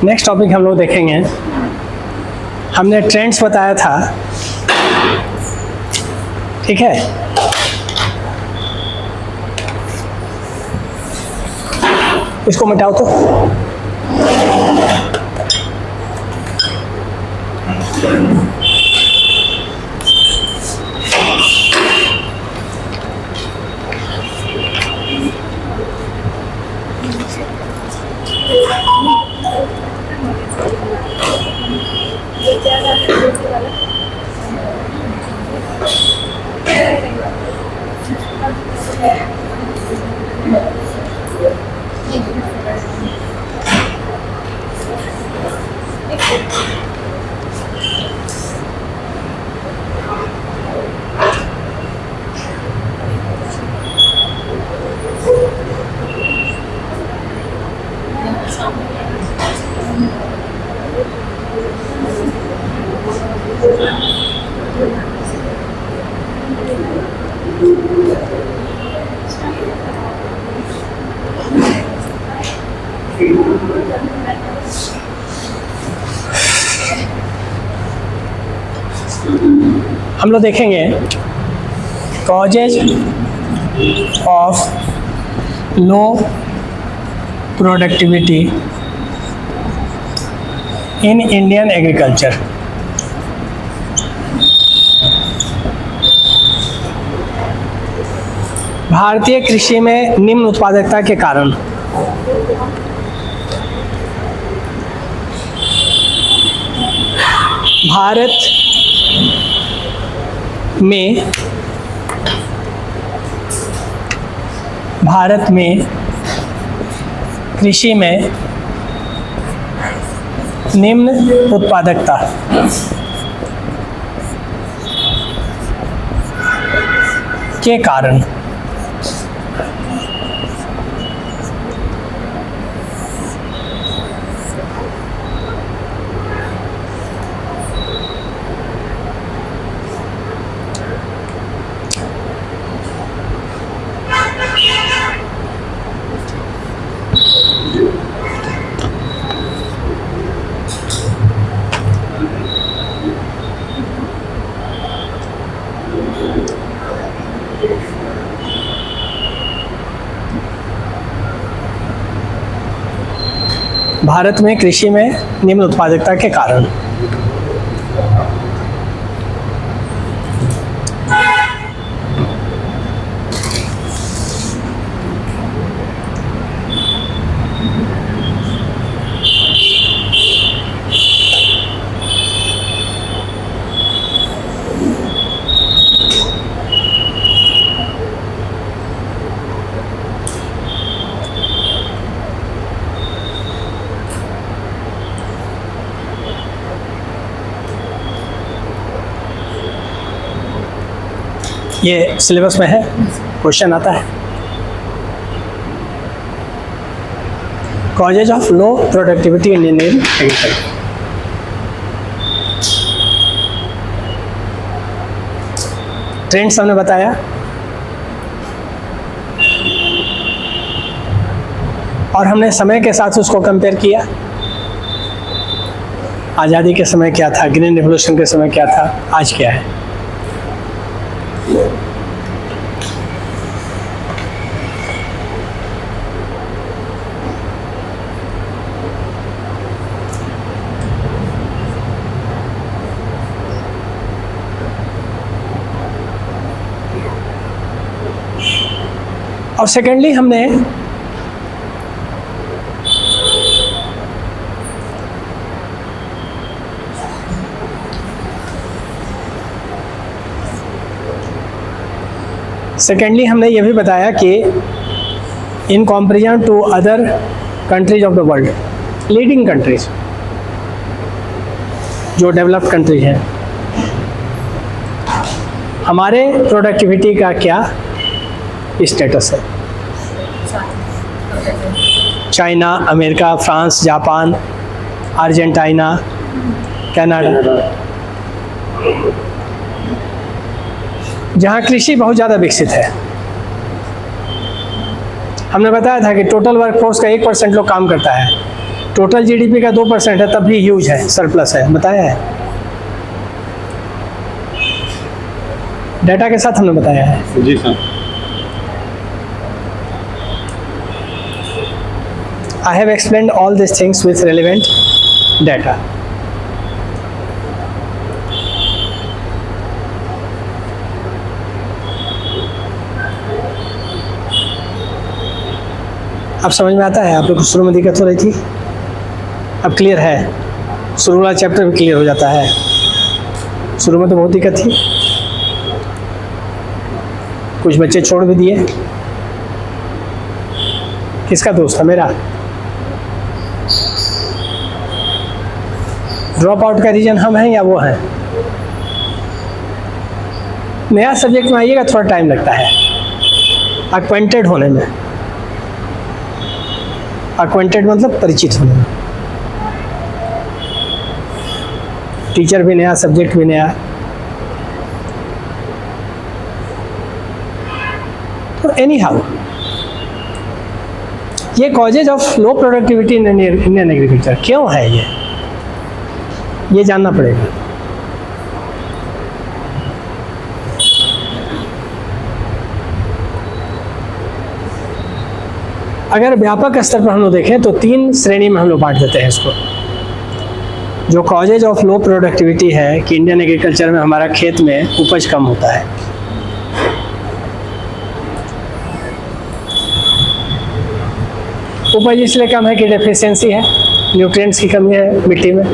Next topic हम लोग देखेंगे, हमने ट्रेंड्स बताया था, ठीक है। इसको मिटाओ तो। हम लोग देखेंगे causes of low productivity in Indian agriculture. भारतीय कृषि में निम्न उत्पादकता के कारण। भारत में कृषि में निम्न उत्पादकता के कारण भारत में कृषि में निम्न उत्पादकता के कारण। ये सिलेबस में है, क्वेश्चन आता है। Causes of low productivity in Indian agriculture. Trends हमने बताया, और हमने समय के साथ उसको कंपेयर किया। आज़ादी के समय क्या था, ग्रीन रिवॉल्यूशन के समय क्या था, आज क्या है। और सेकेंडली हमने ये भी बताया कि in comparison to other countries of the world, leading countries जो डेवलप्ड कंट्री हैं, हमारे प्रोडक्टिविटी का क्या स्टेटस है। China, America, France, Japan, Argentina, Canada, जहाँ कृषि बहुत ज़्यादा विकसित है। हमने बताया था कि टोटल वर्कफोर्स का 1% लोग काम करता है, टोटल जीडीपी का 2% है, तब भी ह्यूज है, सरप्लस है, बताया है, डाटा के साथ हमने बताया है। जी sir. I have explained all these things with relevant data. अब समझ में आता है? आप लोग को शुरू में दिक्कत हो रही थी, अब क्लियर है। शुरू वाला चैप्टर भी क्लियर हो जाता है, शुरू में तो बहुत दिक्कत थी, कुछ बच्चे छोड़ भी दिए। किसका दोस्त था? मेरा। ड्रॉप आउट का रीजन हम हैं या वो हैं? नया सब्जेक्ट में आइएगा थोड़ा टाइम लगता है अक्वेंटेड होने में। अक्वेंटेड मतलब परिचित होने में। टीचर भी नया, सब्जेक्ट भी नया, तो एनी हाउ ये causes of low productivity in Indian agriculture क्यों है, ये जानना पड़ेगा। अगर व्यापक स्तर पर हम लोग देखें तो 3 श्रेणी में हम लोग बांट देते हैं इसको। जो कॉजेज ऑफ लो प्रोडक्टिविटी है कि इंडियन एग्रीकल्चर में हमारा खेत में उपज कम होता है। उपज इसलिए कम है कि डेफिशिएंसी है, न्यूट्रिएंट्स की कमी है मिट्टी में,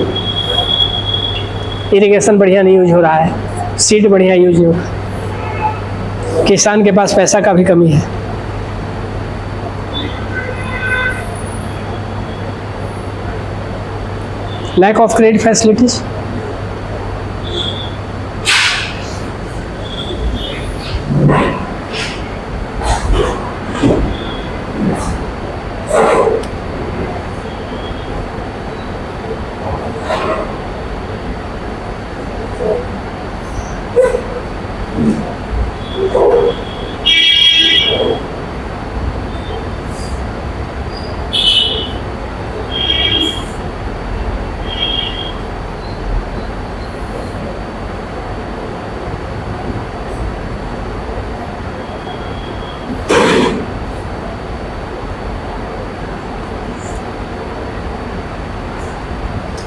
इरिगेशन बढ़िया नहीं यूज हो रहा है, सीड बढ़िया यूज नहीं हो रहा, किसान के पास पैसा का भी कमी है। लैक ऑफ क्रेडिट फैसिलिटीज,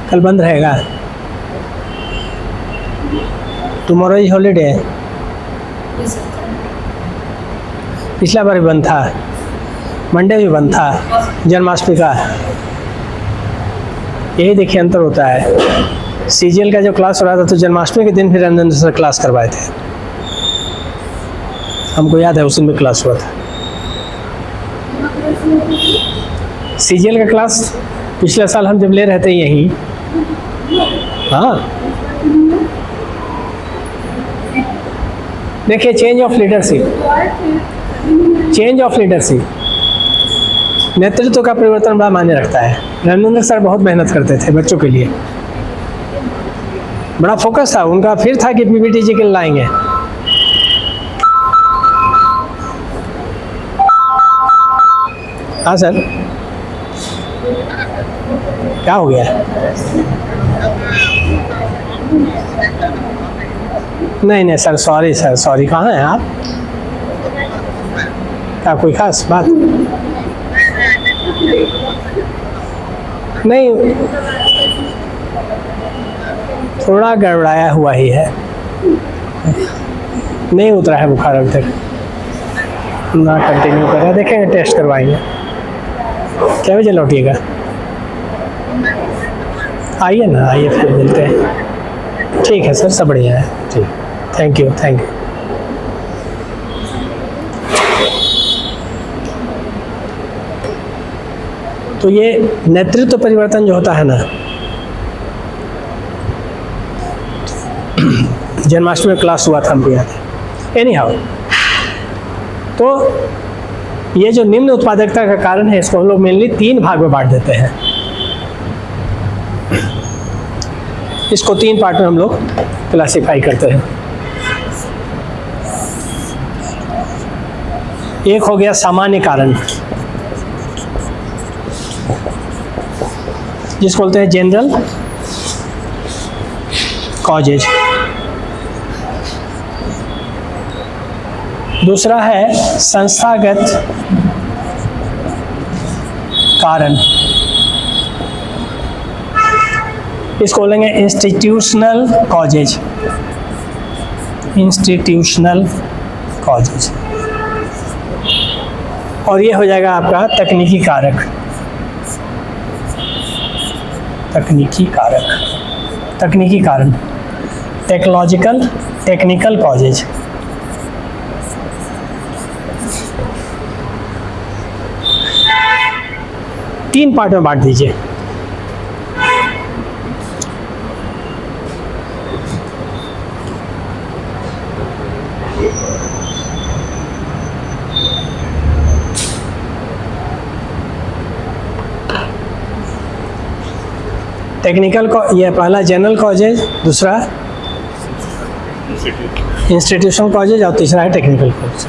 कल बंद रहेगा, टुमारो इज हॉलीडे। पिछला बार भी बंद था, मंडे भी बंद था, जन्माष्टमी का। यही देखिए अंतर होता है। सीजीएल का जो क्लास हो रहा था तो जन्माष्टमी के दिन भी रंजन सर क्लास करवाए थे, हमको याद है उस दिन भी क्लास हुआ था। सीजीएल का क्लास पिछले साल हम जब ले रहे थे यहीं, हाँ देखिए change of leadership, change of leadership, नेतृत्व का परिवर्तन बड़ा मायने रखता है। रविंद्र सर बहुत मेहनत करते थे बच्चों के लिए, बड़ा फोकस था उनका, फिर था कि पीपीटी जी के लाएंगे। हाँ सर, क्या हो गया? नहीं नहीं सर, सॉरी सर, सॉरी। कहाँ हैं आप? क्या कोई खास बात? नहीं, थोड़ा गड़बड़ाया हुआ ही है, नहीं उतरा है बुखार अभी तक ना, कंटिन्यू कर रहा है, देखेंगे टेस्ट करवाएंगे। क्या बजे लौटिएगा? आइए ना, आइए फिर मिलते हैं। ठीक है सर, सब बढ़िया है, ठीक, थैंक यू, थैंक यू। तो ये नेतृत्व परिवर्तन जो होता है ना, जन्माष्टमी में क्लास हुआ था, हम भी याद है। एनी हाउ, तो ये जो निम्न उत्पादकता का कारण है, इसको हम लोग मेनली 3 भाग में बांट देते हैं। इसको 3 पार्ट में हम लोग क्लासिफाई करते हैं। एक हो गया सामान्य कारण, जिसको बोलते हैं जनरल कॉजेज। दूसरा है संस्थागत कारण, इसको बोलेंगे इंस्टीट्यूशनल कॉजेज, इंस्टीट्यूशनल कॉजेज। और ये हो जाएगा आपका तकनीकी कारक, तकनीकी कारक, तकनीकी कारण, टेक्निकल कॉजेज। तीन पार्ट में बांट दीजिए। टेक्निकल ये पहला जनरल कॉजेज, दूसरा इंस्टीट्यूशनल कॉजेज और तीसरा है टेक्निकल कॉजेज।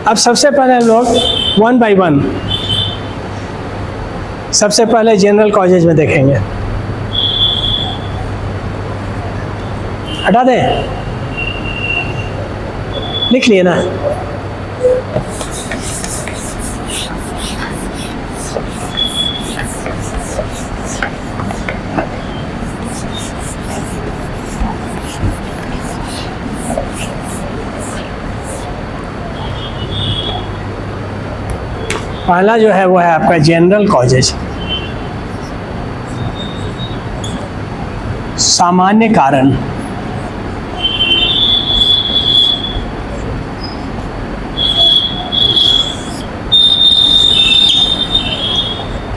अब सबसे पहले हम लोग 1 by 1 सबसे पहले जनरल कॉजेज में देखेंगे। हटा दें, लिख लिए ना। पहला जो है वो है आपका जनरल कॉजेज, सामान्य कारण।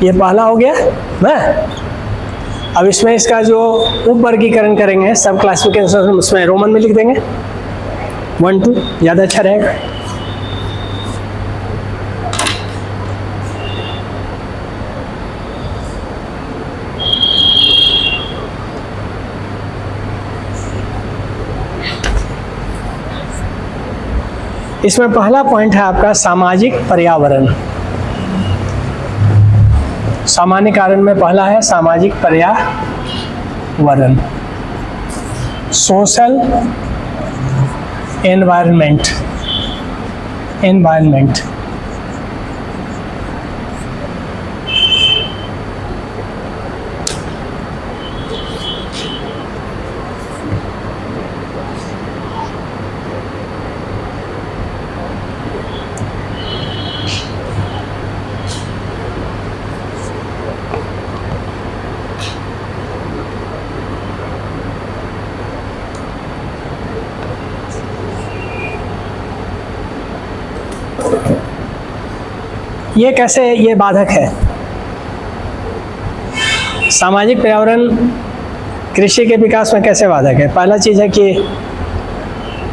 ये पहला हो गया ना। अब इसमें इसका जो उप वर्गीकरण करेंगे, सब क्लासिफिकेशन, उसमें रोमन में लिख देंगे 1 2, ज़्यादा अच्छा रहेगा। इसमें पहला पॉइंट है आपका सामाजिक पर्यावरण। सामान्य कारण में पहला है सामाजिक पर्यावरण, सोशल एनवायरनमेंट, एनवायरनमेंट। ये कैसे, ये बाधक है। सामाजिक पर्यावरण कृषि के विकास में कैसे बाधक है? पहला चीज़ है कि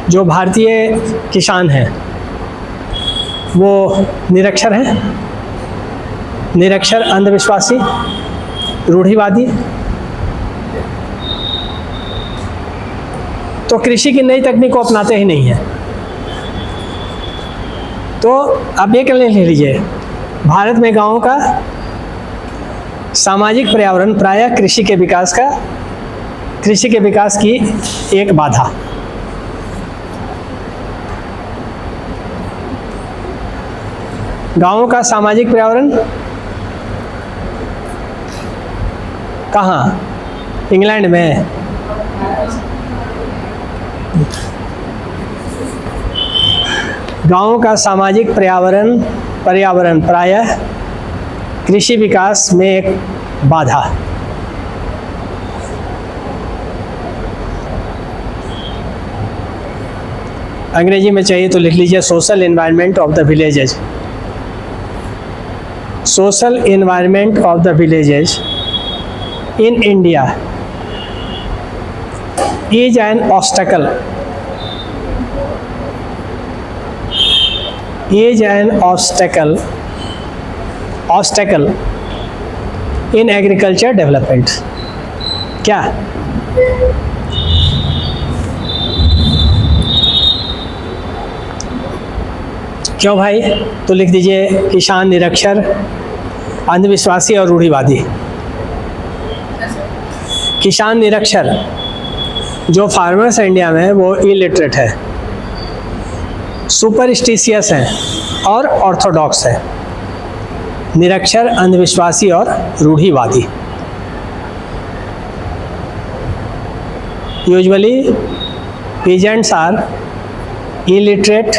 जो भारतीय किसान हैं वो निरक्षर हैं, निरक्षर, अंधविश्वासी, रूढ़िवादी। तो कृषि की नई तकनीक को अपनाते ही नहीं है। तो आप ये लिख लीजिए, भारत में गांवों का सामाजिक पर्यावरण प्रायः कृषि के विकास की एक बाधा। गांवों का सामाजिक पर्यावरण कहाँ? इंग्लैंड में। गांवों का सामाजिक पर्यावरण प्रायः कृषि विकास में एक बाधा। अंग्रेजी में चाहिए तो लिख लीजिए social environment of the villages. Social environment of the villages in India is an obstacle in agriculture development। क्या? क्यों भाई? तो लिख दीजिए किसान निरक्षर, अंधविश्वासी और रूढ़िवादी। किसान निरक्षर, जो फार्मर्स इंडिया में वो इलिटरेट है, सुपरस्टिशियस हैं और ऑर्थोडॉक्स है। निरक्षर, अंधविश्वासी और रूढ़िवादी। Usually peasants are illiterate,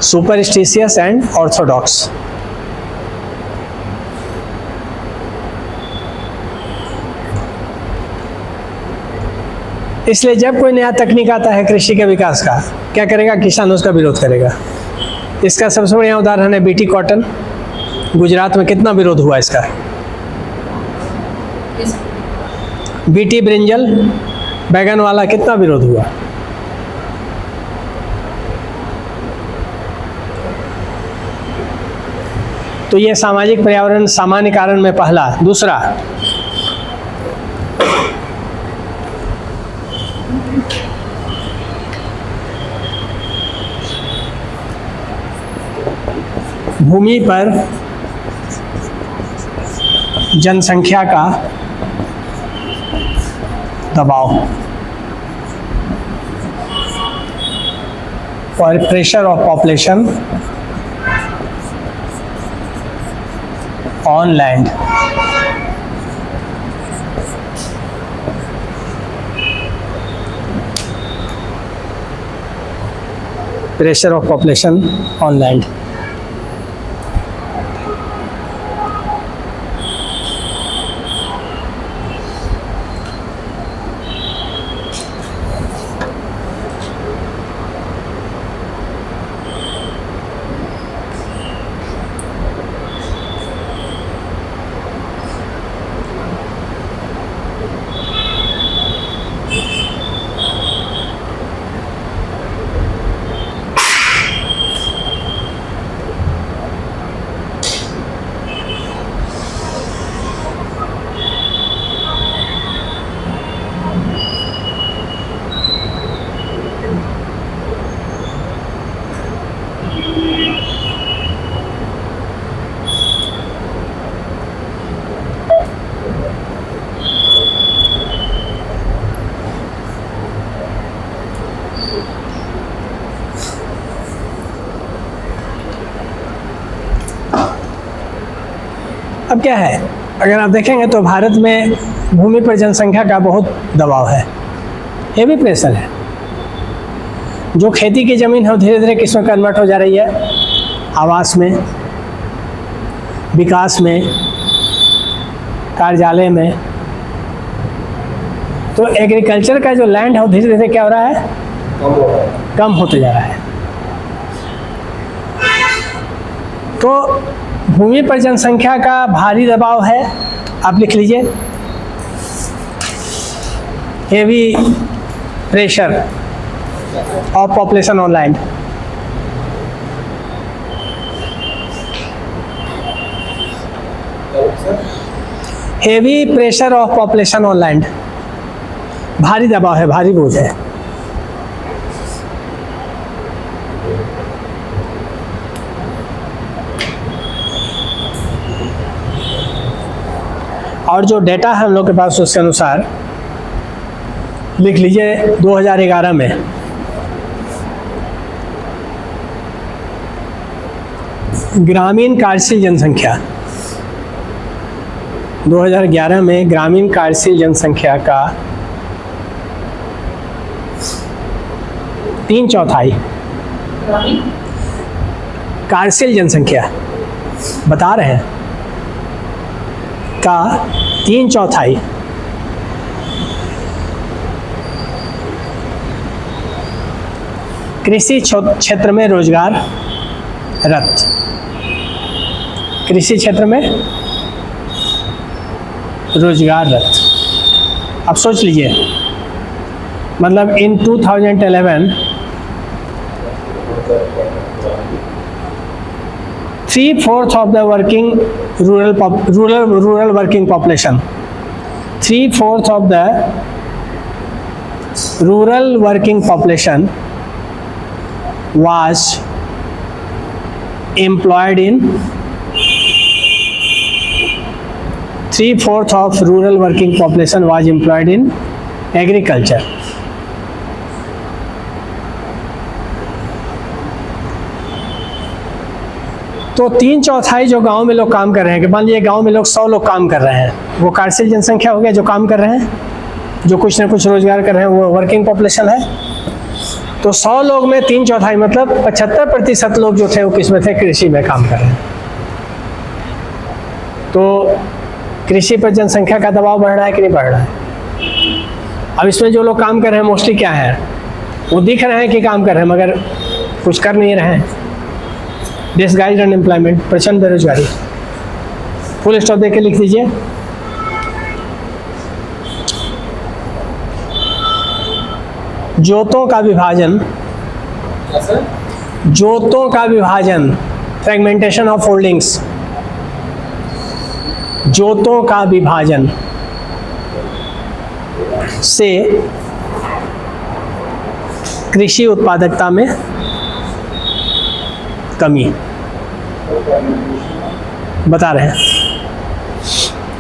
superstitious and orthodox। इसलिए जब कोई नया तकनीक आता है कृषि के विकास का, क्या करेगा? किसान उसका विरोध करेगा। इसका सबसे बढ़िया उदाहरण है बीटी कॉटन। गुजरात में कितना विरोध हुआ इसका। बीटी ब्रिंजल, बैगन वाला, कितना विरोध हुआ। तो ये सामाजिक पर्यावरण सामान्य कारण में पहला। दूसरा, भूमि पर जनसंख्या का दबाव और pressure of population on land. Pressure of population on land. अब क्या है, अगर आप देखेंगे तो भारत में भूमि पर जनसंख्या का बहुत दबाव है, हेवी प्रेशर है। जो खेती की ज़मीन है वो धीरे धीरे किस में कन्वर्ट हो जा रही है? आवास में, विकास में, कार्यालय में। तो एग्रीकल्चर का जो लैंड है वो धीरे धीरे क्या हो रहा है? कम होते जा रहा है। तो भूमि पर जनसंख्या का भारी दबाव है। आप लिख लीजिए heavy pressure of population on land. Heavy pressure of population on land, भारी दबाव है, भारी बोझ है। और जो डेटा है हम लोग के पास उसके अनुसार लिख लीजिए 2011 में ग्रामीण कार्यशील जनसंख्या, 2011 में ग्रामीण कार्यशील जनसंख्या का 3/4 कार्यशील जनसंख्या बता रहे हैं का 3/4 कृषि क्षेत्र में रोजगाररत, कृषि क्षेत्र में रोजगाररत। अब सोच लीजिए, मतलब इन 2011 3/4 of the working rural working population, 3/4 of the rural working population was employed in 3/4 of rural working population was employed in agriculture. तो 3/4 जो गांव में लोग काम कर रहे हैं, कि मान लीजिए गांव में लोग 100 लोग काम कर रहे हैं, वो कार्यशील जनसंख्या हो गया जो काम कर रहे हैं, जो कुछ ना कुछ रोजगार कर रहे हैं, वो वर्किंग पॉपुलेशन है। तो 100 लोग में 3/4 मतलब 75% लोग जो थे वो किस में थे? कृषि में काम कर रहे हैं। तो कृषि पर जनसंख्या का दबाव बढ़ रहा है कि नहीं बढ़ रहा है? अब इसमें जो लोग काम कर रहे हैं मोस्टली क्या है? वो दिख रहे हैं कि काम कर रहे हैं मगर कुछ कर नहीं रहे हैं। डिसगाइज्ड अनएम्प्लॉयमेंट, प्रचंड बेरोजगारी। फुल स्टॉप देके लिख दीजिए। जोतों का विभाजन, जोतों का विभाजन, फ्रेगमेंटेशन ऑफ होल्डिंग्स, जोतों का विभाजन से कृषि उत्पादकता में कमी बता रहे हैं।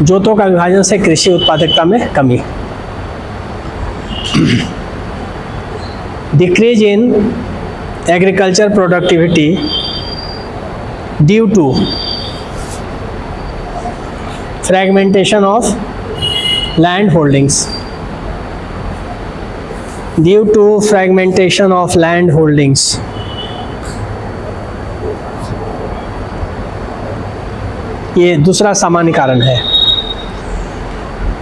जोतों का विभाजन से कृषि उत्पादकता में कमी। Decrease in agriculture productivity due to fragmentation of land holdings, due to fragmentation of land holdings. ये दूसरा सामान्य कारण है।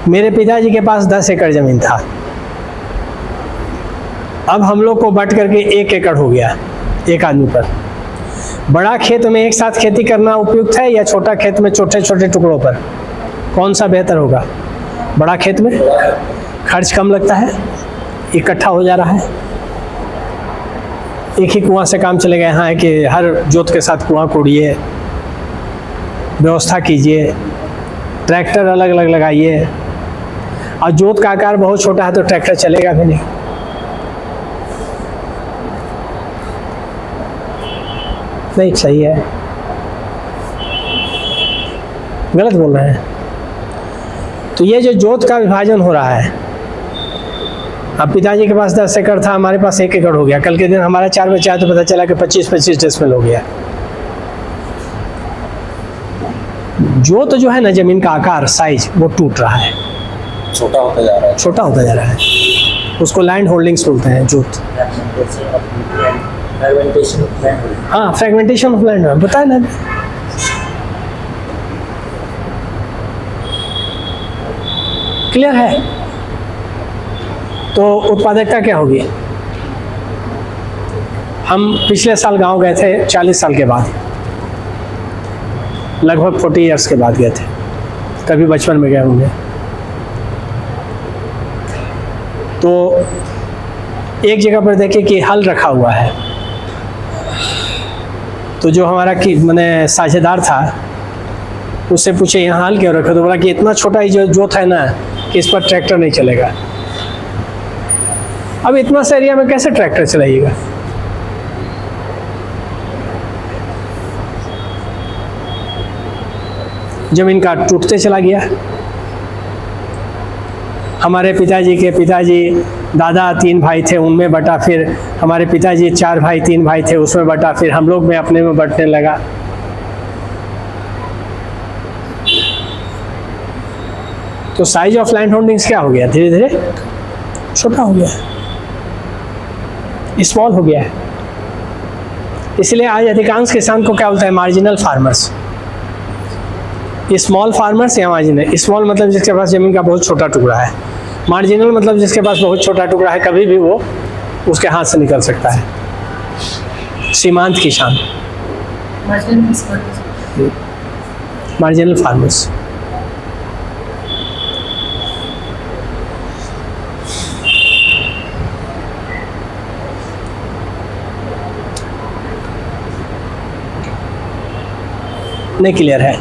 मेरे पिताजी के पास 10 एकड़ जमीन था, अब हम लोग को बट करके 1 एकड़ हो गया एक आदमी पर। बड़ा खेत में एक साथ खेती करना उपयुक्त है या छोटा खेत में छोटे छोटे टुकड़ों पर? कौन सा बेहतर होगा? बड़ा खेत में खर्च कम लगता है, इकट्ठा हो जा रहा है, एक ही कुआं से काम चलेगा। यहाँ है कि हर जोत के साथ कुआं कोड़िए, व्यवस्था कीजिए, ट्रैक्टर अलग अलग लगाइए, और जोत का आकार बहुत छोटा है तो ट्रैक्टर चलेगा भी नहीं। नहीं सही है, गलत बोल रहे हैं। तो ये जो जोत का विभाजन हो रहा है, अब पिताजी के पास 10 एकड़ था, हमारे पास 1 एकड़ हो गया, कल के दिन हमारा 4 बचा तो पता चला कि 25-25 डेसिमल हो गया। जोत जो है ना, जमीन का आकार, साइज, वो टूट रहा है, छोटा होता जा रहा है, छोटा होता जा रहा है। उसको लैंड होल्डिंग्स बोलते हैं, जोत। हाँ, फ्रेगमेंटेशन ऑफ लैंड बताया ना। क्लियर है? तो उत्पादकता क्या होगी? हम पिछले साल गांव गए थे 40 साल के बाद, लगभग 40 इयर्स के बाद गए थे, कभी बचपन में गए होंगे। तो एक जगह पर देखे कि हल रखा हुआ है, तो जो हमारा कि मैंने साझेदार था उससे पूछे यहाँ हल क्यों रखा? तो बोला कि इतना छोटा ही जो जोत है ना कि इस पर ट्रैक्टर नहीं चलेगा। अब इतना सा एरिया में कैसे ट्रैक्टर चलाइएगा? जमीन का टूटते चला गया। हमारे पिताजी के पिताजी, दादा 3 भाई थे, उनमें बटा, फिर हमारे पिताजी 4 भाई 3 भाई थे, उसमें बटा, फिर हम लोग में अपने में बटने लगा। तो साइज ऑफ लैंड होल्डिंग्स क्या हो गया? धीरे धीरे छोटा हो गया, स्मॉल हो गया है। इसलिए आज अधिकांश किसान को क्या बोलते हैं? Marginal farmers. स्मॉल फार्मर्स या मार्जिनल। स्मॉल मतलब जिसके पास ज़मीन का बहुत छोटा टुकड़ा है, मार्जिनल मतलब जिसके पास बहुत छोटा टुकड़ा है, कभी भी वो उसके हाथ से निकल सकता है। सीमांत किसान, मार्जिनल फार्मर्स। नहीं क्लियर है?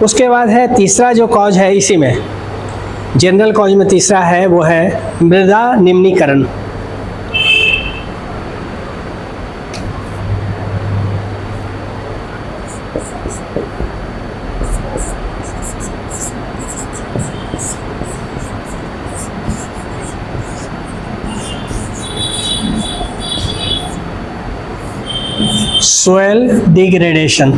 उसके बाद है तीसरा जो कॉज है इसी में, जनरल कॉज में तीसरा है, वो है मृदा निम्नीकरण। soil degradation।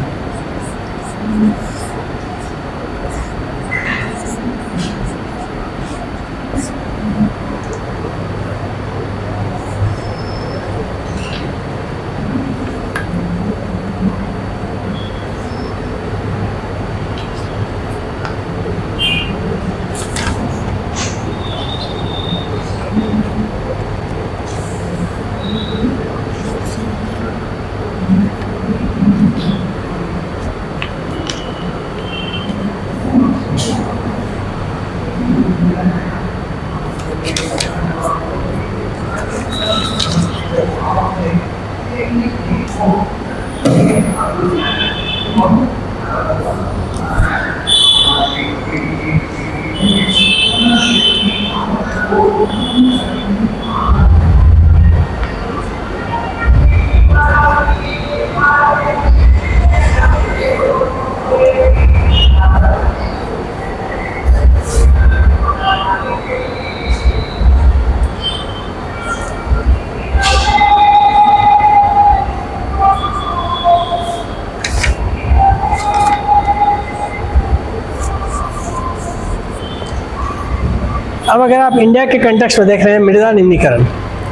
अब अगर आप इंडिया के कंटेक्स्ट में देख रहे हैं, मृदा निम्नीकरण,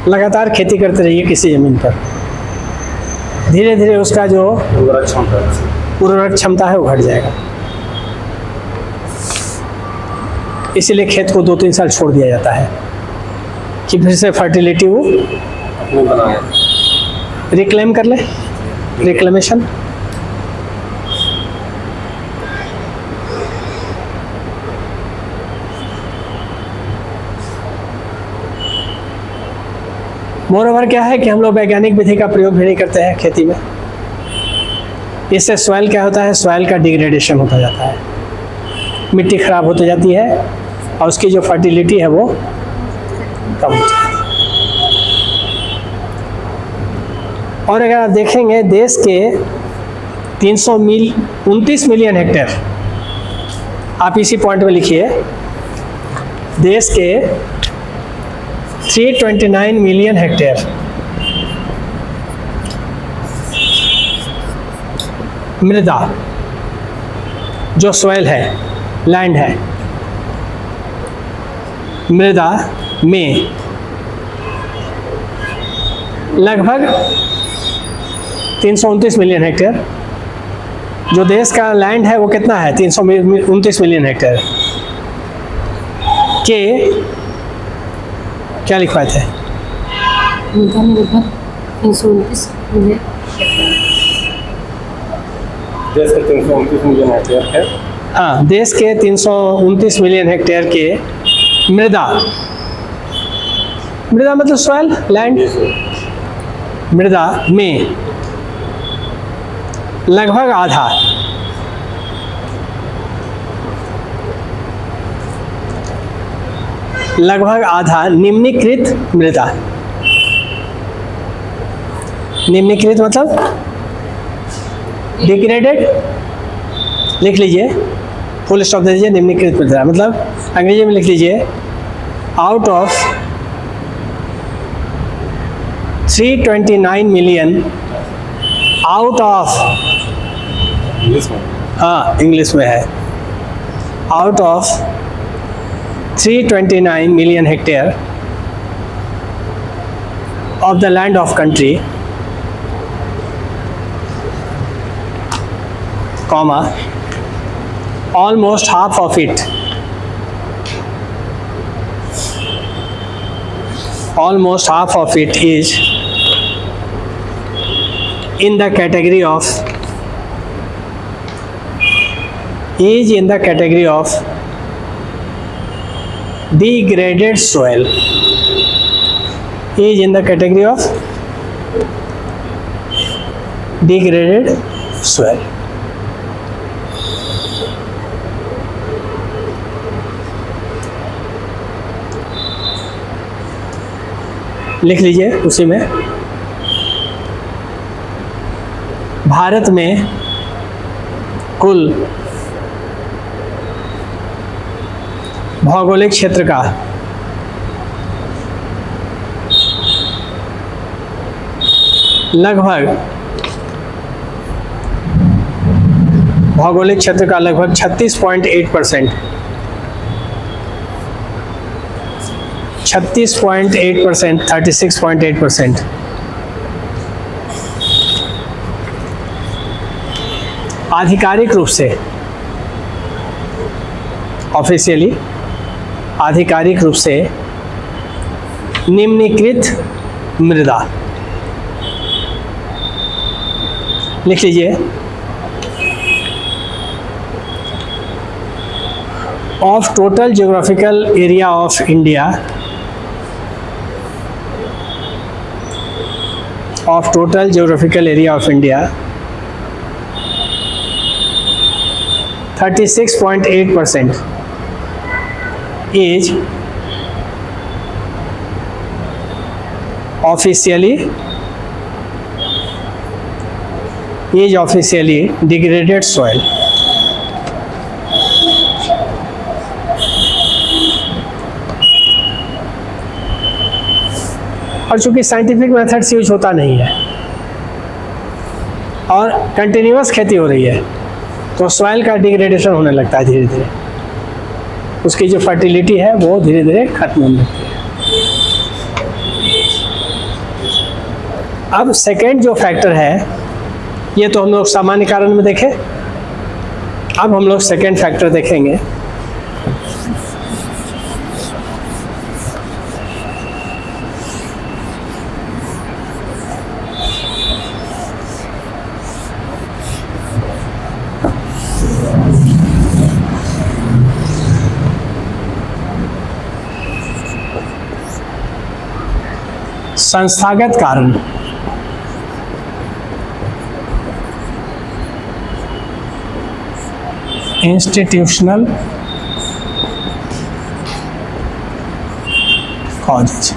लगातार खेती करते रहिए किसी ज़मीन पर, धीरे धीरे उसका जो उर्वरक क्षमता है वो घट जाएगा। इसीलिए खेत को 2-3 साल छोड़ दिया जाता है कि फिर से फर्टिलिटी वो रिक्लेम कर ले, रिक्लेमेशन। मोरओवर क्या है कि हम लोग वैज्ञानिक विधि का प्रयोग भी नहीं करते हैं खेती में। इससे सॉइल क्या होता है, सॉइल का डिग्रेडेशन होता जाता है, मिट्टी खराब होती जाती है और उसकी जो फर्टिलिटी है वो कम होती है। और अगर आप देखेंगे देश के 29 मिलियन हेक्टेयर, आप इसी पॉइंट में लिखिए, देश के 329 मिलियन हेक्टेयर मृदा जो सॉइल है, लैंड है, मृदा में लगभग 329 मिलियन हेक्टेयर, जो देश का लैंड है वो कितना है, 329 मिलियन हेक्टेयर के क्या लिखवाए थे, देश के 329 मिलियन हेक्टेयर है। हाँ, देश के 329 मिलियन हेक्टेयर के मृदा, मृदा मतलब सॉइल, लैंड, मृदा में लगभग आधा निम्नीकृत मृदा। निम्नीकृत मतलब डिग्रेडेड, लिख लीजिए, फुल स्टॉप दे दीजिए, निम्नीकृत मृदा मतलब अंग्रेजी में लिख लीजिए out of 329 million, out of, हाँ इंग्लिश में है, out of 329 million hectare of the land of country, comma, almost half of it, almost half of it is in the category of degraded soil, is in the category of degraded soil. लिख लीजिए उसी में। भारत में कुल भौगोलिक क्षेत्र का लगभग 36.8%, 36.8% आधिकारिक रूप से, ऑफिशियली आधिकारिक रूप से निम्नीकृत मृदा। लिख लीजिए, of total geographical area of India, of total geographical area of India, 36.8% is officially degraded soil. और चूंकि साइंटिफिक मेथड से यूज होता नहीं है और कंटिन्यूअस खेती हो रही है, तो सॉइल का डिग्रेडेशन होने लगता है धीरे धीरे, उसकी जो फर्टिलिटी है वो धीरे धीरे खत्म होने लगती है। अब सेकेंड जो फैक्टर है, ये तो हम लोग सामान्य कारण में देखें, अब हम लोग सेकेंड फैक्टर देखेंगे। संस्थागत कारण। Institutional causes.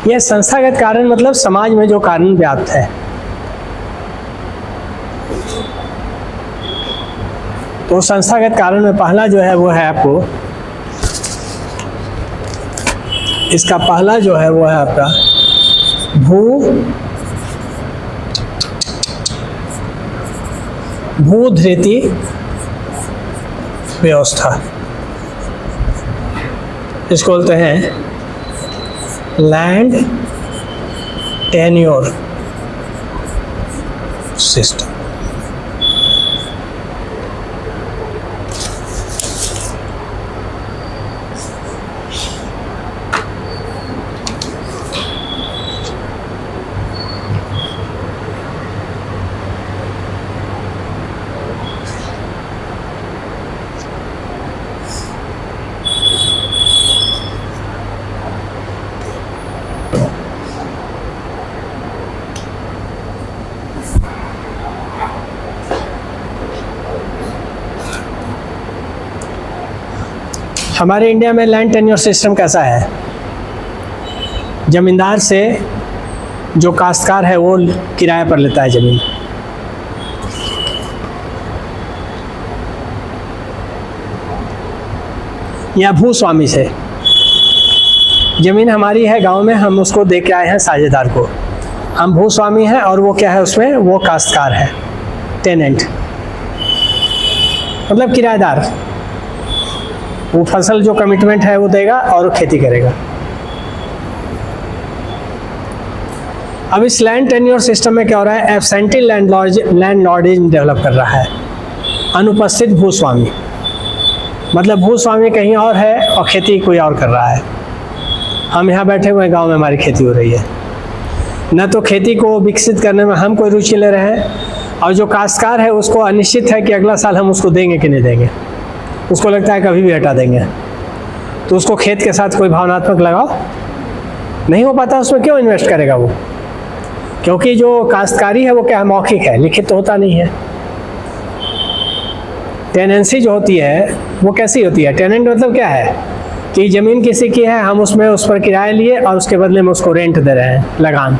यह संस्थागत कारण मतलब समाज में जो कारण व्याप्त है। तो संस्थागत कारण में पहला जो है वो है आपको, इसका पहला जो है वो है आपका भूधृति व्यवस्था, इसको बोलते हैं लैंड टेन्योर सिस्टम। हमारे इंडिया में लैंड टेन्योर सिस्टम कैसा है? ज़मींदार से जो काश्तकार है वो किराए पर लेता है ज़मीन, या भूस्वामी से। ज़मीन हमारी है गांव में, हम उसको दे के आए हैं साझेदार को, हम भूस्वामी हैं और वो क्या है उसमें, वो काश्तकार है, टेनेंट मतलब किराएदार। वो फसल जो कमिटमेंट है वो देगा और वो खेती करेगा। अब इस लैंड टेन्योर सिस्टम में क्या हो रहा है, एब्सेंटी लैंडलॉर्डिज्म डेवलप कर रहा है, अनुपस्थित भूस्वामी। मतलब भूस्वामी कहीं और है और खेती कोई और कर रहा है। हम यहाँ बैठे हुए गांव में हमारी खेती हो रही है, न तो खेती को विकसित करने में हम कोई रुचि ले रहे हैं, और जो काश्तकार है उसको अनिश्चित है कि अगला साल हम उसको देंगे कि नहीं देंगे। उसको लगता है कभी भी हटा देंगे, तो उसको खेत के साथ कोई भावनात्मक लगाव नहीं हो पाता। उसमें क्यों इन्वेस्ट करेगा वो? क्योंकि जो काश्तकारी है वो क्या है, मौखिक है, लिखित तो होता नहीं है। टेनेंसी जो होती है वो कैसी होती है? टेनेंट मतलब क्या है कि ज़मीन किसी की है, हम उसमें उस पर किराया लिए और उसके बदले में उसको रेंट दे रहे हैं, लगान।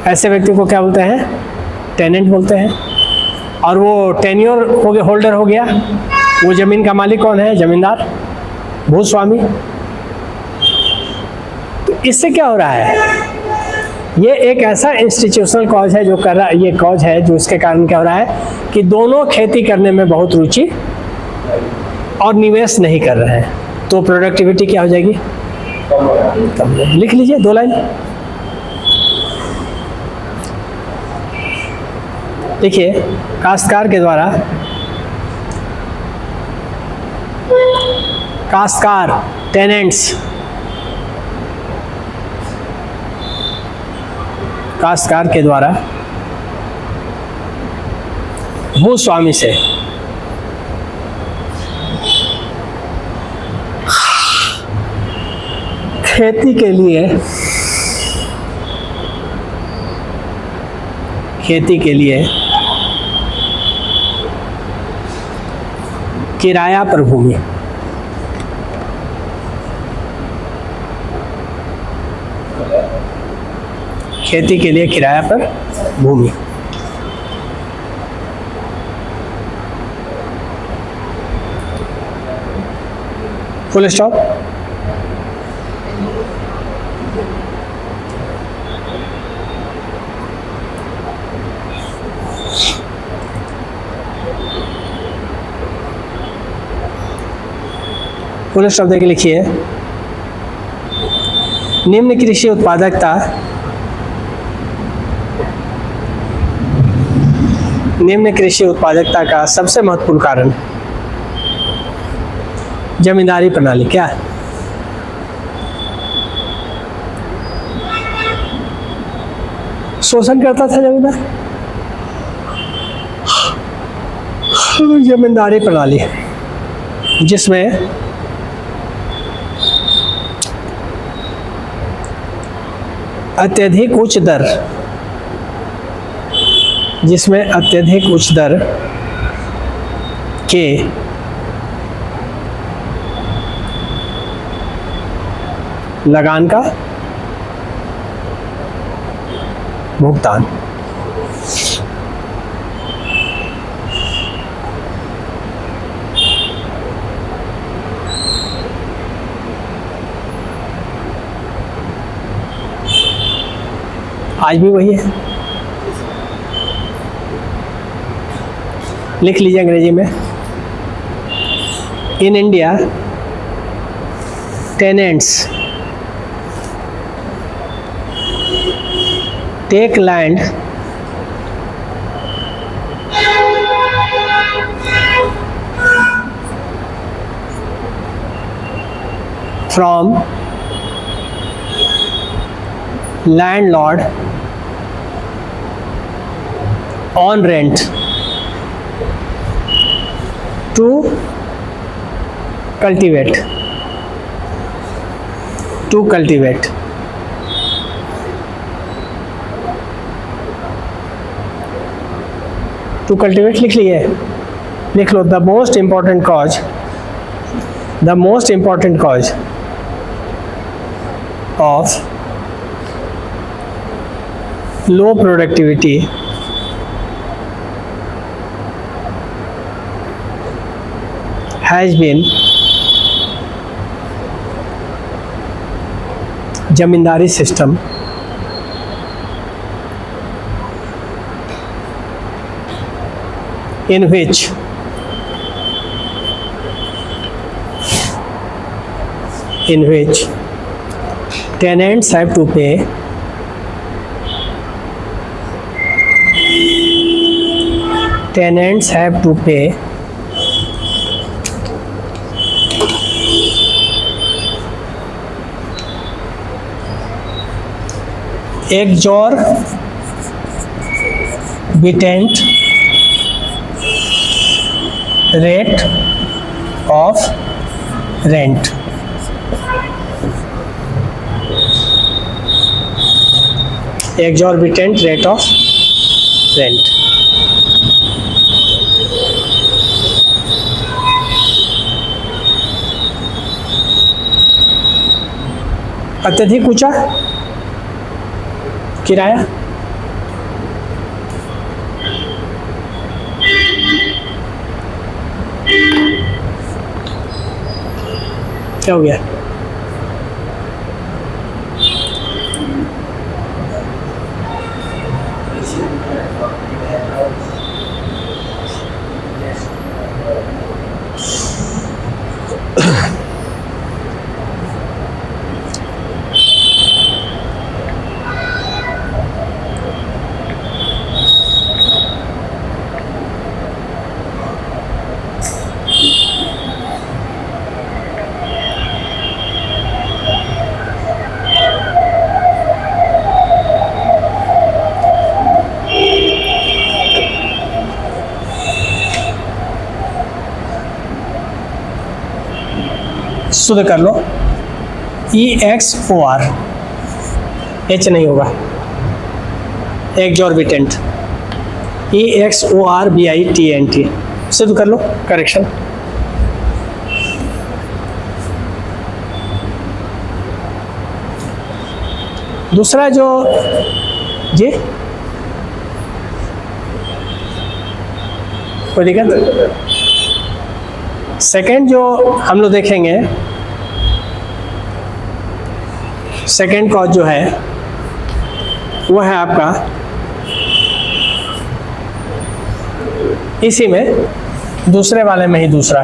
ऐसे व्यक्ति को क्या बोलते हैं? टेनेंट बोलते हैं। और वो टेन्योर हो गया, होल्डर हो गया। वो ज़मीन का मालिक कौन है? ज़मींदार, भूस्वामी। तो इससे क्या हो रहा है, ये एक ऐसा इंस्टीट्यूशनल कॉज है जो कर रहा, ये कॉज है जो इसके कारण क्या हो रहा है कि दोनों खेती करने में बहुत रुचि और निवेश नहीं कर रहे हैं, तो प्रोडक्टिविटी क्या हो जाएगी? कम। लिख लीजिए 2 लाइन। देखिए, काश्तकार के द्वारा, काश्तकार टेनेंट्स, काश्तकार के द्वारा भूस्वामी से खेती के लिए किराया पर भूमि, खेती के लिए किराया पर भूमि। Full stop. फुल स्टॉप देके लिखिए, निम्न कृषि उत्पादकता, निम्न कृषि उत्पादकता का सबसे महत्वपूर्ण कारण जमींदारी प्रणाली क्या है? शोषण करता था जमींदार। जमींदारी प्रणाली जिसमें अत्यधिक उच्च दर, जिसमें अत्यधिक उच्च दर के लगान का भुगतान, आज भी वही है। लिख लीजिए अंग्रेजी में, in India tenants take land from landlord on rent to cultivate, to cultivate. To cultivate लिख लिए, लिख लो, the most important cause the most important cause of low productivity has been zamindari system in which tenants have to pay exorbitant rate of rent. Exorbitant rate of rent. अत्यधिक ऊंचा किराया, क्या हो गया? शुद्ध कर लो, EXOR, H नहीं होगा, exorbitant, EXORBITANT, शुद्ध कर लो, करेक्शन। दूसरा जो जी कोई दिक्कत, सेकेंड जो हम लोग देखेंगे, सेकेंड कॉज जो है वो है आपका इसी में दूसरे वाले में ही दूसरा,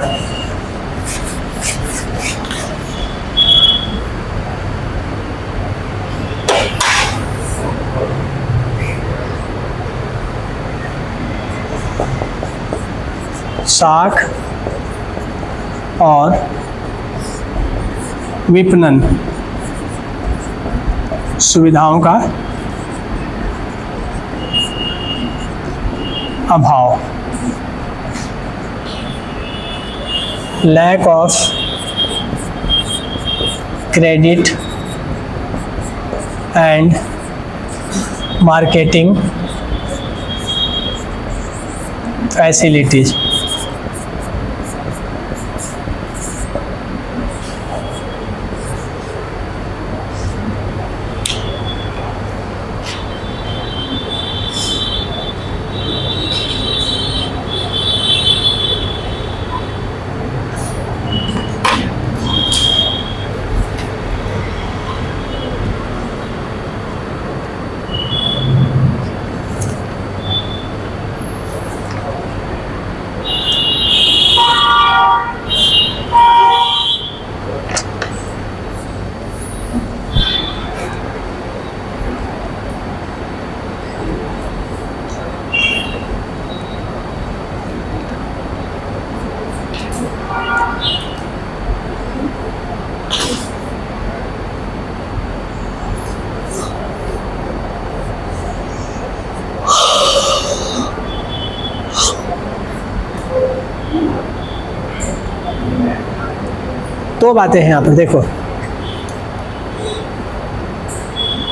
साख और विपणन सुविधाओं का अभाव, lack of credit and marketing facilities. दो बातें हैं यहाँ पर देखो,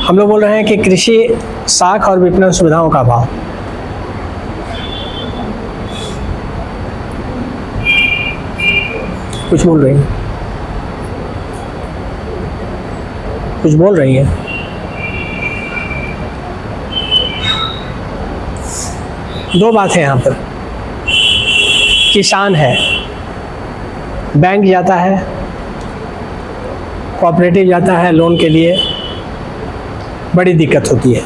हम लोग बोल रहे हैं कि कृषि साख और विपणन सुविधाओं का अभाव, कुछ बोल रहे हैं कुछ बोल रही हैं? दो बात है यहाँ पर। किसान है, बैंक जाता है, कोऑपरेटिव जाता है लोन के लिए, बड़ी दिक्कत होती है।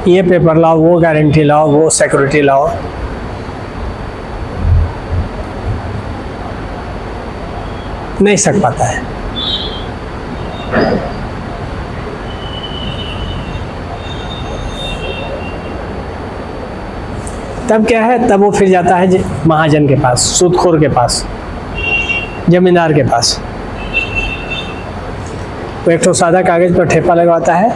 ये पेपर लाओ, वो गारंटी लाओ, वो सिक्योरिटी लाओ। नहीं सक पाता है। तब क्या है, तब वो फिर जाता है महाजन के पास, सूदखोर के पास, जमींदार के पास। वो एक तो सादा कागज पर ठेपा लगवाता है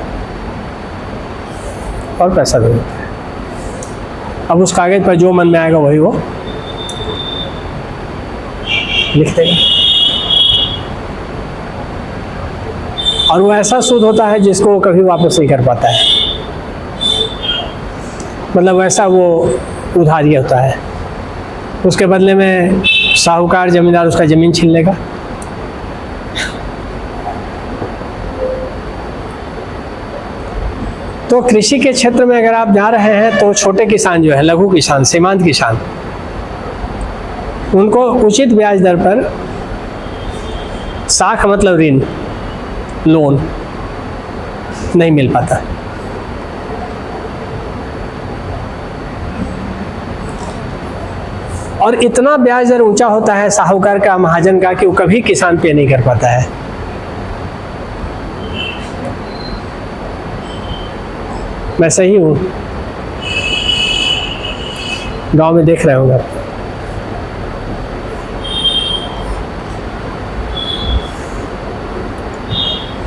और पैसा दे देता है। अब उस कागज पर जो मन में आएगा वही वो लिख देगा, और वो ऐसा सूद होता है जिसको वो कभी वापस नहीं कर पाता है। मतलब वैसा वो उधारी होता है। उसके बदले में साहूकार जमींदार उसका ज़मीन छीन लेगा। तो कृषि के क्षेत्र में अगर आप जा रहे हैं तो छोटे किसान जो है, लघु किसान, सीमांत किसान, उनको उचित ब्याज दर पर साख मतलब ऋण, लोन नहीं मिल पाता। और इतना ब्याज दर ऊंचा होता है साहूकार का, महाजन का, कि वो कभी किसान पे नहीं कर पाता है। मैं सही हूँ? गांव में देख रहे होंगे आप।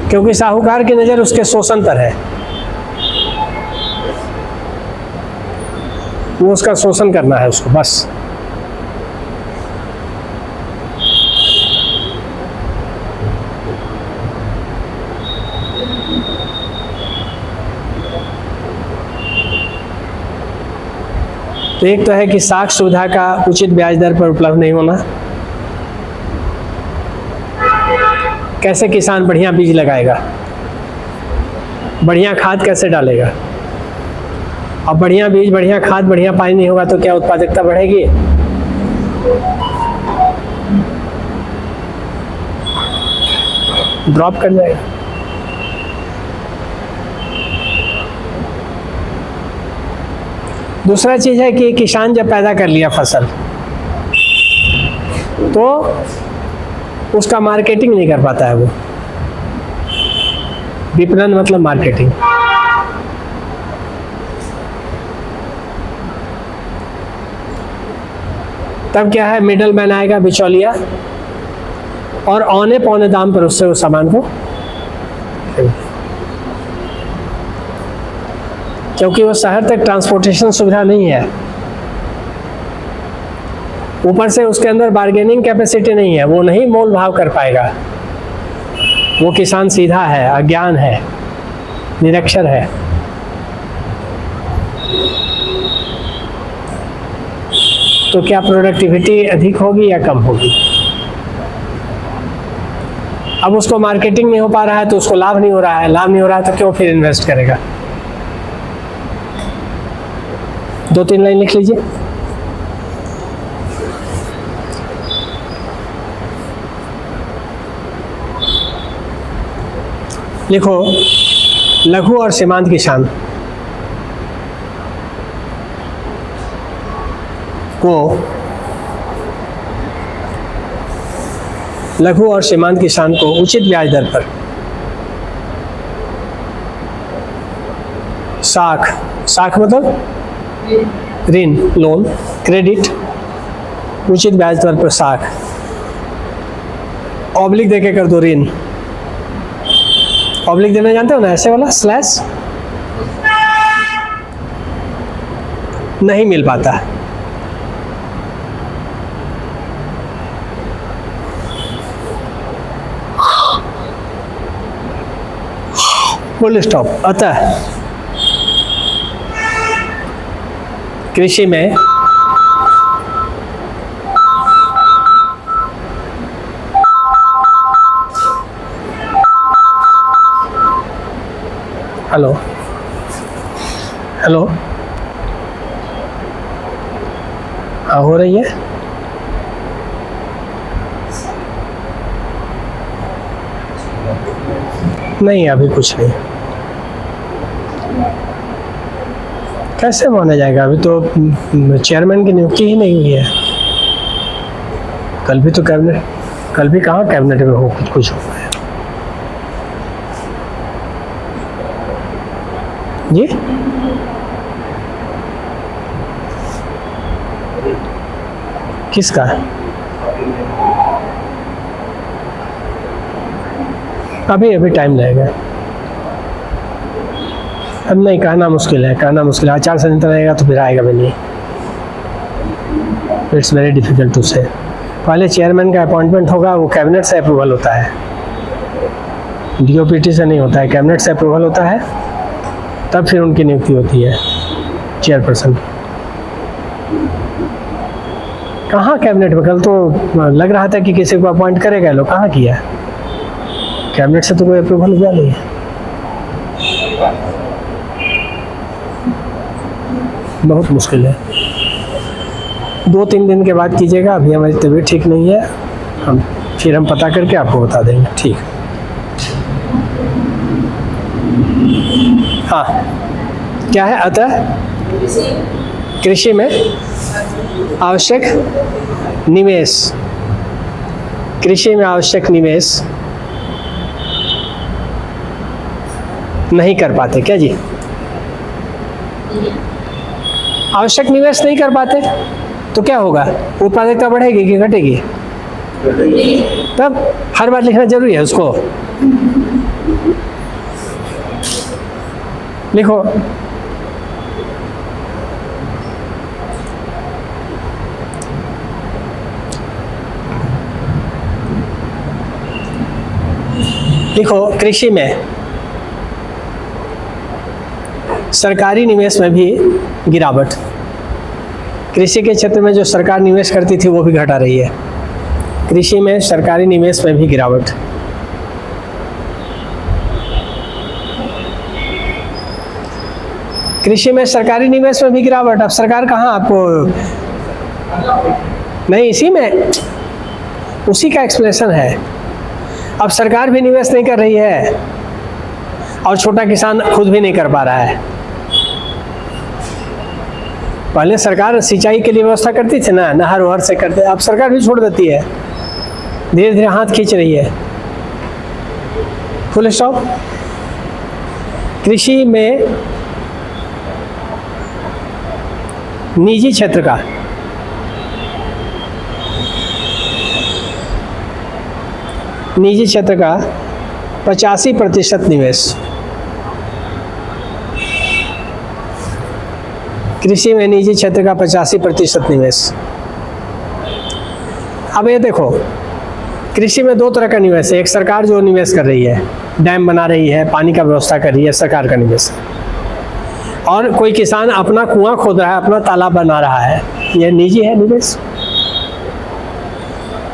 क्योंकि साहूकार की नज़र उसके शोषण पर है, वो उसका शोषण करना है उसको बस। तो एक तो है कि साख सुविधा का उचित ब्याज दर पर उपलब्ध नहीं होना। कैसे किसान बढ़िया बीज लगाएगा, बढ़िया खाद कैसे डालेगा? अब बढ़िया बीज, बढ़िया खाद, बढ़िया पानी नहीं होगा तो क्या उत्पादकता बढ़ेगी? ड्रॉप कर जाएगा। दूसरा चीज़ है कि किसान जब पैदा कर लिया फसल तो उसका मार्केटिंग नहीं कर पाता है वो। विपणन मतलब मार्केटिंग। तब क्या है, मिडल मैन आएगा, बिचौलिया, और औने पौने दाम पर उससे उस सामान को, क्योंकि वो शहर तक ट्रांसपोर्टेशन सुविधा नहीं है, ऊपर से उसके अंदर बार्गेनिंग कैपेसिटी नहीं है, वो नहीं मोल भाव कर पाएगा। वो किसान सीधा है, अज्ञान है, निरक्षर है। तो क्या प्रोडक्टिविटी अधिक होगी या कम होगी? अब उसको मार्केटिंग नहीं हो पा रहा है तो उसको लाभ नहीं हो रहा है, लाभ नहीं हो रहा है तो क्यों फिर इन्वेस्ट करेगा? 2-3 लाइन लिख लीजिए। लिखो, लघु और सीमांत किसान को, लघु और सीमांत किसान को उचित ब्याज दर पर साख, साख मतलब ऋण, लोन, क्रेडिट, उचित ब्याज दर पर साख, ऑब्लिक देके कर दो ऋण। ऑब्लिक देना जानते हो ना, ऐसे वाला स्लैश, नहीं मिल पाता है। Full stop. अतः कृषि में हेलो हेलो, हाँ हो रही है। नहीं अभी कुछ नहीं। कैसे माना जाएगा, अभी तो चेयरमैन की नियुक्ति ही नहीं हुई है। कल भी तो कैबिनेट, कल भी कहाँ कैबिनेट में हो कुछ हुआ है जी। किसका? अभी टाइम लगेगा। अब नहीं, कहना मुश्किल है, कहना मुश्किल है। आचार संहिता रहेगा तो फिर आएगा भी नहीं। इट्स वेरी डिफिकल्ट टू से। पहले चेयरमैन का अपॉइंटमेंट होगा, वो कैबिनेट से अप्रूवल होता है, डीओपीटी से नहीं होता है, कैबिनेट से अप्रूवल होता है, तब फिर उनकी नियुक्ति होती है चेयरपर्सन। कहाँ कैबिनेट में, कल तो लग रहा था कि किसी को अपॉइंट करेगा, लोग कहाँ किया, कैबिनेट से तो कोई अप्रूवल हुआ नहीं है। बहुत मुश्किल है। 2-3 दिन के बाद कीजिएगा, अभी हमारी तबीयत ठीक नहीं है, हम पता करके आपको बता देंगे। ठीक, हाँ क्या है? अतः कृषि में आवश्यक निवेश, कृषि में आवश्यक निवेश नहीं कर पाते क्या जी? आवश्यक निवेश नहीं कर पाते तो क्या होगा? उत्पादकता बढ़ेगी कि घटेगी? तब हर बार लिखना जरूरी है उसको। लिखो, लिखो कृषि में सरकारी निवेश में भी गिरावट। कृषि के क्षेत्र में जो सरकार निवेश करती थी वो भी घटा रही है। कृषि में सरकारी निवेश में भी गिरावट। कृषि में सरकारी निवेश में भी गिरावट। अब सरकार कहाँ आपको नहीं, इसी में उसी का एक्सप्लेनेशन है। अब सरकार भी निवेश नहीं कर रही है और छोटा किसान खुद भी नहीं कर पा रहा है। पहले सरकार सिंचाई के लिए व्यवस्था करती थी ना, नहर वहर से करते, अब सरकार भी छोड़ देती है, धीरे धीरे हाथ खींच रही है। Full stop. कृषि में निजी क्षेत्र का निजी क्षेत्र का 85% निवेश, कृषि में निजी क्षेत्र का 85% निवेश। अब ये देखो, कृषि में 2 तरह का निवेश है। एक सरकार जो निवेश कर रही है, डैम बना रही है, पानी का व्यवस्था कर रही है, सरकार का निवेश है। और कोई किसान अपना कुआं खोद रहा है, अपना तालाब बना रहा है, यह निजी है निवेश।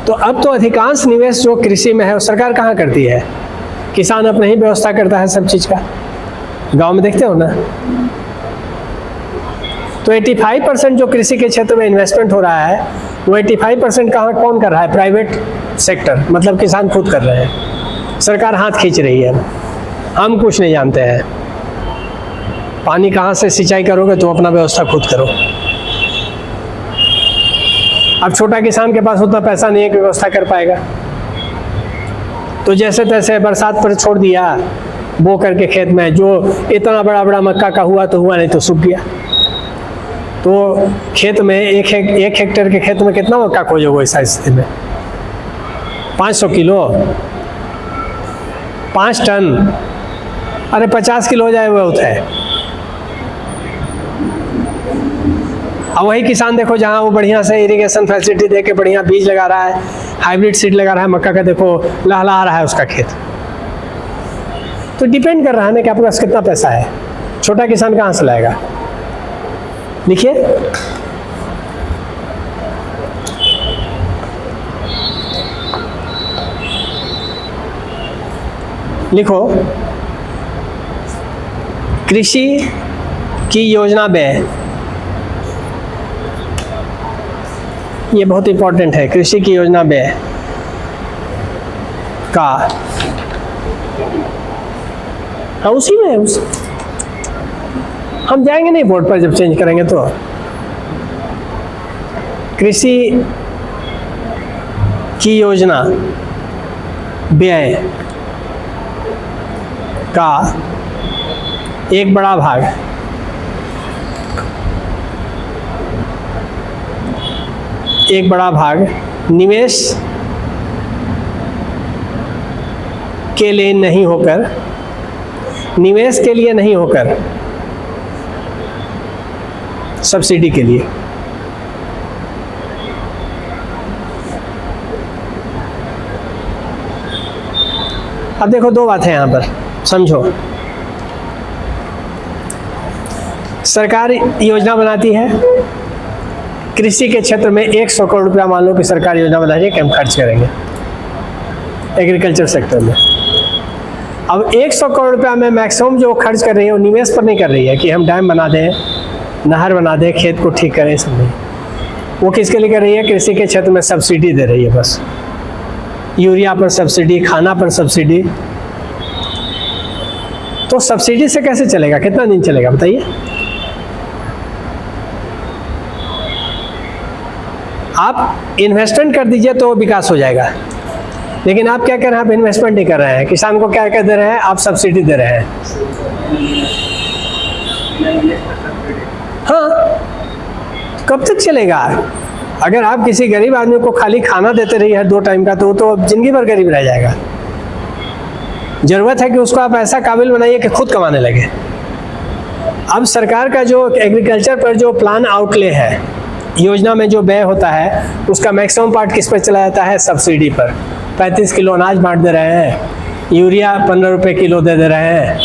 तो अब तो अधिकांश निवेश जो कृषि में है वो सरकार कहाँ करती है? किसान अपने ही व्यवस्था करता है सब चीज़ का। गांव में देखते हो ना। तो 85% जो कृषि के क्षेत्र में इन्वेस्टमेंट हो रहा है, वो 85% कहाँ कौन कर रहा है? प्राइवेट सेक्टर, मतलब किसान खुद कर रहे हैं। सरकार हाथ खींच रही है, हम कुछ नहीं जानते हैं। पानी कहाँ से सिंचाई करोगे तो अपना व्यवस्था खुद करो। अब छोटा किसान के पास उतना पैसा नहीं है कि व्यवस्था कर पाएगा, तो जैसे तैसे बरसात पर छोड़ दिया बो करके खेत में। जो इतना बड़ा बड़ा मक्का का हुआ तो हुआ, नहीं तो सूख गया। तो खेत में एक हेक्टेयर के खेत में कितना मक्का खोजोगे इस स्थिति में? 500 किलो, 5 टन, अरे 50 किलो हो जाए बहुत है। अब वही किसान देखो, जहाँ वो बढ़िया से इरिगेशन फैसिलिटी दे के बढ़िया बीज लगा रहा है, हाइब्रिड सीड लगा रहा है मक्का का, देखो लहलहा रहा है उसका खेत। तो डिपेंड कर रहा है ना कि आपके पास कितना पैसा है। छोटा किसान कहाँ से लाएगा? लिखिए, लिखो कृषि की योजना व्यय, ये बहुत इंपॉर्टेंट है। कृषि की योजना व्यय का, हाँ उसी में हम जाएंगे नहीं बोर्ड पर जब चेंज करेंगे तो। कृषि की योजना व्यय का एक बड़ा भाग निवेश के लिए नहीं होकर सब्सिडी के लिए। अब देखो दो बातें यहाँ पर समझो। सरकार योजना बनाती है कृषि के क्षेत्र में 100 करोड़ रुपया, मान लो कि सरकार योजना बना रही है कि हम खर्च करेंगे एग्रीकल्चर सेक्टर में। अब 100 करोड़ रुपया में मैक्सिमम जो खर्च कर रही है वो निवेश पर नहीं कर रही है कि हम डैम बना दें, नहर बना दें, खेत को ठीक करें, सब नहीं। वो किसके लिए कर रही है? कृषि के क्षेत्र में सब्सिडी दे रही है बस। यूरिया पर सब्सिडी, खाना पर सब्सिडी। तो सब्सिडी से कैसे चलेगा? कितना दिन चलेगा बताइए? आप इन्वेस्टमेंट कर दीजिए तो विकास हो जाएगा, लेकिन आप क्या कर रहे हैं? आप इन्वेस्टमेंट नहीं कर रहे हैं। किसान को क्या क्या दे रहे हैं? आप सब्सिडी दे रहे हैं। हाँ, कब तक चलेगा? अगर आप किसी गरीब आदमी को खाली खाना देते रहिए हर 2 टाइम का, तो वो तो जिंदगी भर गरीब रह जाएगा। जरूरत है कि उसको आप ऐसा काबिल बनाइए कि खुद कमाने लगे। अब सरकार का जो एग्रीकल्चर पर जो प्लान आउटले है, योजना में जो व्यय होता है, उसका मैक्सिमम पार्ट किस पर चला जाता है? सब्सिडी पर। 35 किलो अनाज बांट दे रहे हैं, यूरिया 15 रुपये किलो दे रहे हैं।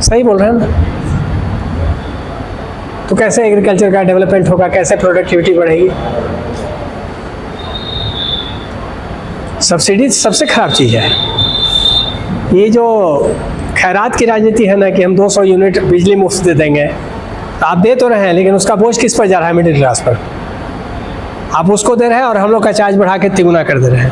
सही बोल रहे हैं ना? तो कैसे एग्रीकल्चर का डेवलपमेंट होगा? कैसे प्रोडक्टिविटी बढ़ेगी? सब्सिडी सबसे खराब चीज़ है। ये जो खैरात की राजनीति है ना कि हम 200 यूनिट बिजली मुफ्त दे देंगे, तो आप दे तो रहे हैं, लेकिन उसका बोझ किस पर जा रहा है? मिडिल क्लास पर। आप उसको दे रहे हैं और हम लोग का चार्ज बढ़ा के 3 गुना कर दे रहे हैं।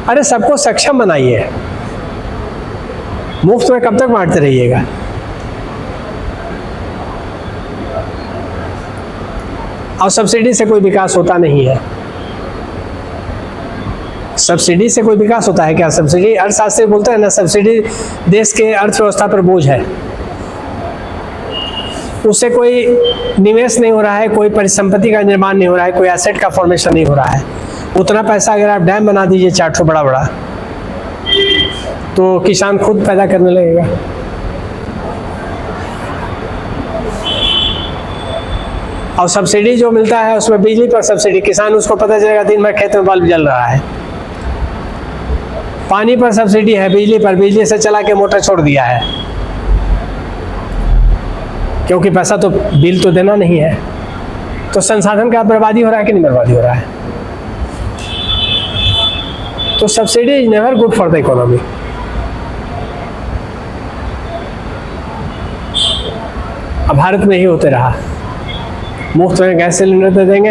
अरे सबको सक्षम बनाइए, मुफ्त में कब तक बांटते रहिएगा? और सब्सिडी से कोई विकास होता नहीं है। सब्सिडी से कोई विकास होता है क्या? सब्सिडी, अर्थशास्त्री बोलते हैं ना, सब्सिडी देश के अर्थव्यवस्था पर बोझ है। उससे कोई निवेश नहीं हो रहा है, कोई परिसंपत्ति का निर्माण नहीं हो रहा है, कोई एसेट का फॉर्मेशन नहीं हो रहा है। उतना पैसा अगर आप डैम बना दीजिए 400 बड़ा बड़ा, तो किसान खुद पैदा करने लगेगा। और सब्सिडी जो मिलता है उसमें बिजली पर सब्सिडी, किसान उसको पता चलेगा दिन भर खेत में बल्ब जल रहा है। पानी पर सब्सिडी है, बिजली पर, बिजली से चला के मोटर छोड़ दिया है, क्योंकि पैसा तो बिल तो देना नहीं है। तो संसाधन का बर्बादी हो रहा है कि नहीं बर्बादी हो रहा है? तो subsidy is never good for the economy. अब भारत में ही होते रहा, मुफ्त में गैस सिलेंडर दे देंगे,